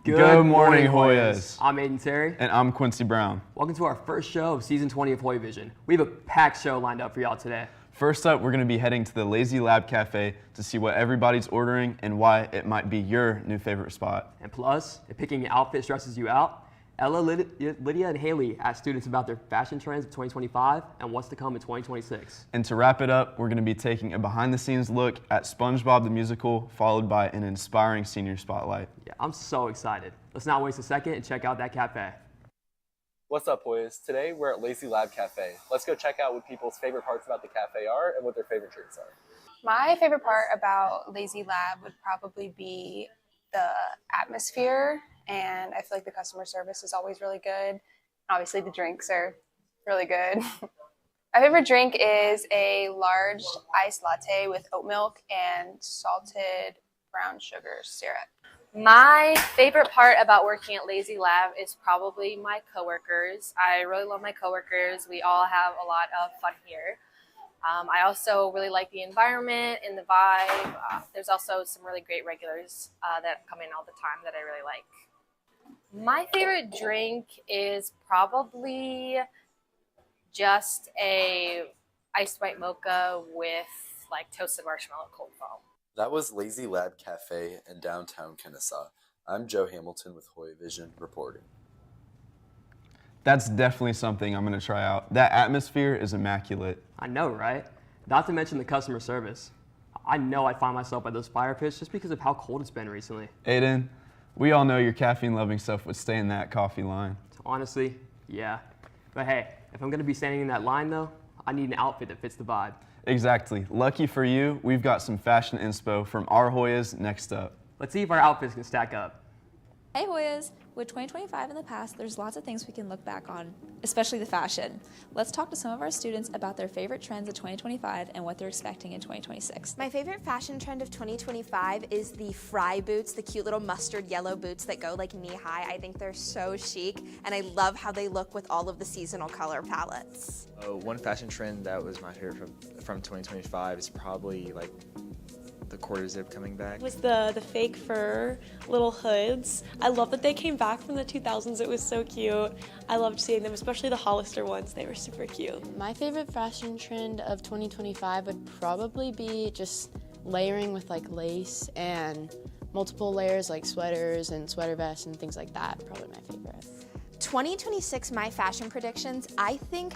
Good morning, Hoyas. I'm Aiden Terry. And I'm Quincy Brown. Welcome to our first show of Season 20 of Hoya Vision. We have a packed show lined up for y'all today. First up, we're going to be heading to the Lazy Lab Cafe to see what everybody's ordering and why it might be your new favorite spot. And plus, if picking an outfit stresses you out, Ella, Lydia, and Haley asked students about their fashion trends of 2025 and what's to come in 2026. And to wrap it up, we're going to be taking a behind-the-scenes look at SpongeBob the Musical, followed by an inspiring senior spotlight. Yeah, I'm so excited. Let's not waste a second and check out that cafe. What's up, Hoyas? Today we're at Lazy Lab Cafe. Let's go check out what people's favorite parts about the cafe are and what their favorite drinks are. My favorite part about Lazy Lab would probably be the atmosphere, and I feel like the customer service is always really good. Obviously, the drinks are really good. My favorite drink is a large iced latte with oat milk and salted brown sugar syrup. My favorite part about working at Lazy Lab is probably my coworkers. I really love my coworkers. We all have a lot of fun here. I also really like the environment and the vibe. There's also some really great regulars that come in all the time that I really like. My favorite drink is probably just a iced white mocha with like toasted marshmallow cold foam. That was Lazy Lab Cafe in downtown Kennesaw. I'm Joe Hamilton with Hoya Vision reporting. That's definitely something I'm going to try out. That atmosphere is immaculate. I know, right? Not to mention the customer service. I know I'd find myself at those fire pits just because of how cold it's been recently. Aiden, we all know your caffeine-loving self would stay in that coffee line. Honestly, yeah. But hey, if I'm going to be standing in that line, though, I need an outfit that fits the vibe. Exactly. Lucky for you, we've got some fashion inspo from our Hoyas next up. Let's see if our outfits can stack up. Hey Hoyas! With 2025 in the past, there's lots of things we can look back on, especially the fashion. Let's talk to some of our students about their favorite trends of 2025 and what they're expecting in 2026. My favorite fashion trend of 2025 is the fry boots, the cute little mustard yellow boots that go like knee-high. I think they're so chic, and I love how they look with all of the seasonal color palettes. One fashion trend that was my favorite from 2025 is probably like the quarter zip coming back. It was the fake fur little hoods. I love that they came back from the 2000s. It was so cute. I loved seeing them, especially the Hollister ones. They were super cute. My favorite fashion trend of 2025 would probably be just layering with like lace and multiple layers like sweaters and sweater vests and things like that. Probably my favorite. 2026, my fashion predictions, I think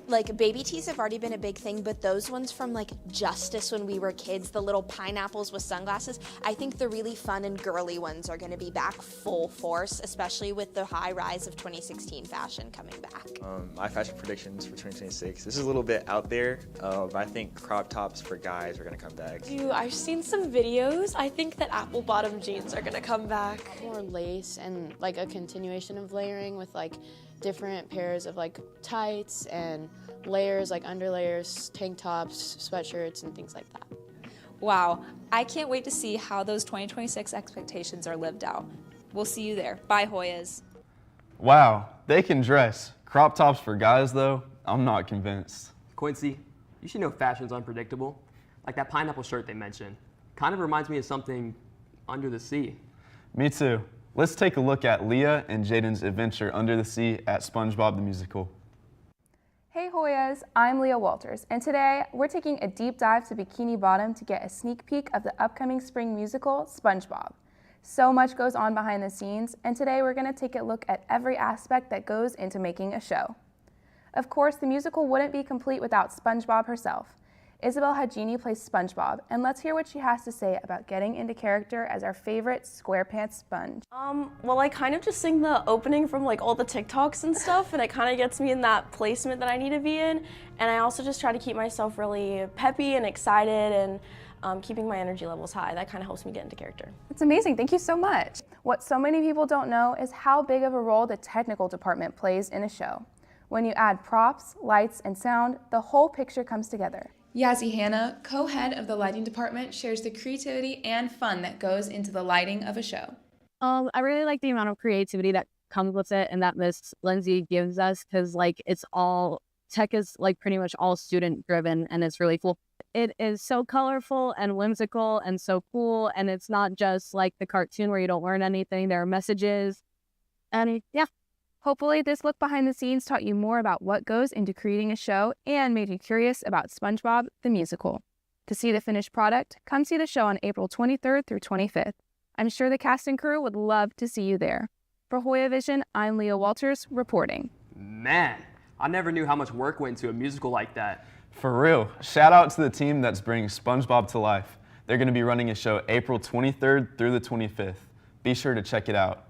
like baby tees have already been a big thing, but those ones from like Justice when we were kids, the little pineapples with sunglasses, I think the really fun and girly ones are going to be back full force, especially with the high rise of 2016 fashion coming back. My fashion predictions for 2026, this is a little bit out there, but I think crop tops for guys are going to come back. I've seen some videos. I think that apple bottom jeans are going to come back. More lace and like a continuation of layering with like different pairs of like tights and layers like underlayers, tank tops, sweatshirts, and things like that. Wow, I can't wait to see how those 2026 expectations are lived out. We'll see you there. Bye, Hoyas. Wow, they can dress. Crop tops for guys, though, I'm not convinced. Quincy, you should know fashion's unpredictable. Like that pineapple shirt they mentioned. Kind of reminds me of something under the sea. Me too. Let's take a look at Leah and Jaden's adventure under the sea at SpongeBob the Musical. Hey Hoyas, I'm Leah Walters, and today we're taking a deep dive to Bikini Bottom to get a sneak peek of the upcoming spring musical, SpongeBob. So much goes on behind the scenes, and today we're going to take a look at every aspect that goes into making a show. Of course, the musical wouldn't be complete without SpongeBob herself. Isabel Hagini plays SpongeBob, and let's hear what she has to say about getting into character as our favorite SquarePants sponge. Well, I kind of just sing the opening from like all the TikToks and stuff, and it kind of gets me in that placement that I need to be in. And I also just try to keep myself really peppy and excited and keeping my energy levels high. That kind of helps me get into character. That's amazing, thank you so much. What so many people don't know is how big of a role the technical department plays in a show. When you add props, lights, and sound, the whole picture comes together. Yazzie Hanna, co-head of the lighting department, shares the creativity and fun that goes into the lighting of a show. I really like the amount of creativity that comes with it and that Miss Lindsay gives us, because like it's all tech is like pretty much all student driven, and it's really cool. it is so colorful and whimsical and so cool. And it's not just like the cartoon where you don't learn anything. There are messages. And yeah. Hopefully, this look behind the scenes taught you more about what goes into creating a show and made you curious about SpongeBob the Musical. To see the finished product, come see the show on April 23rd through 25th. I'm sure the cast and crew would love to see you there. For Hoya Vision, I'm Leah Walters, reporting. Man, I never knew how much work went into a musical like that. For real, shout out to the team that's bringing SpongeBob to life. They're going to be running a show April 23rd through the 25th. Be sure to check it out.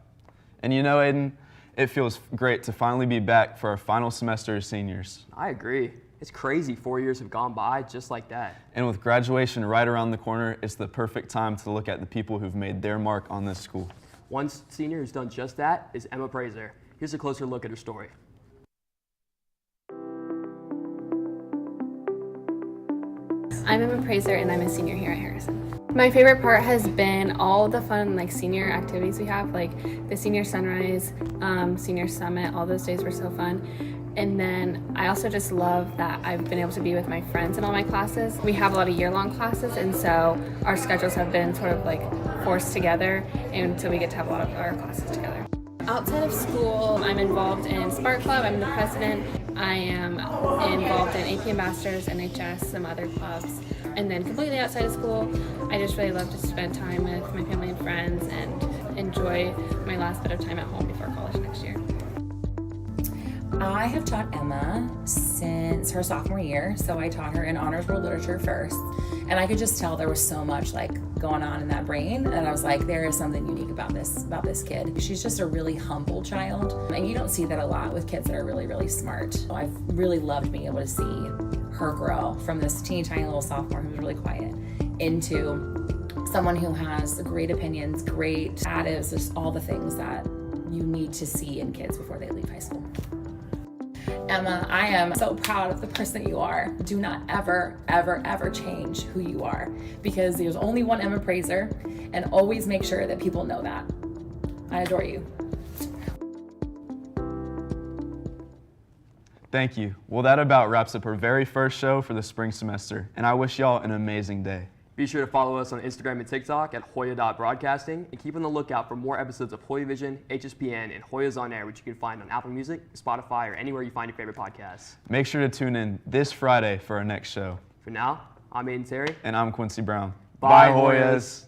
And you know, Aiden, it feels great to finally be back for our final semester as seniors. I agree. It's crazy 4 years have gone by just like that. And with graduation right around the corner, it's the perfect time to look at the people who've made their mark on this school. One senior who's done just that is Emma Praiser. Here's a closer look at her story. I'm Emma Praiser and I'm a senior here at Harrison. My favorite part has been all the fun senior activities we have, like the senior sunrise, senior summit. All those days were so fun. And then I also just love that I've been able to be with my friends in all my classes. We have a lot of year-long classes, and so our schedules have been sort of forced together, and so we get to have a lot of our classes together. Outside of school, I'm involved in Spark Club. I'm the president. I am involved in AP Ambassadors, NHS, some other clubs. And then completely outside of school, I just really love to spend time with my family and friends and enjoy my last bit of time at home before college next year. I have taught Emma since her sophomore year, so I taught her in Honors World Literature first, and I could just tell there was so much going on in that brain, and I was like, there is something unique about this kid. She's just a really humble child, and you don't see that a lot with kids that are really, really smart. I've really loved being able to see her grow from this teeny tiny little sophomore who's really quiet into someone who has great opinions, great additives, just all the things that you need to see in kids before they leave high school. Emma, I am so proud of the person you are. Do not ever, ever, ever change who you are, because there's only one Emma Praiser, and always make sure that people know that. I adore you. Thank you. Well, that about wraps up our very first show for the spring semester, and I wish y'all an amazing day. Be sure to follow us on Instagram and TikTok at Hoya.broadcasting, and keep on the lookout for more episodes of Hoya Vision, HSPN, and Hoyas on Air, which you can find on Apple Music, Spotify, or anywhere you find your favorite podcasts. Make sure to tune in this Friday for our next show. For now, I'm Aiden Terry. And I'm Quincy Brown. Bye, Bye Hoyas.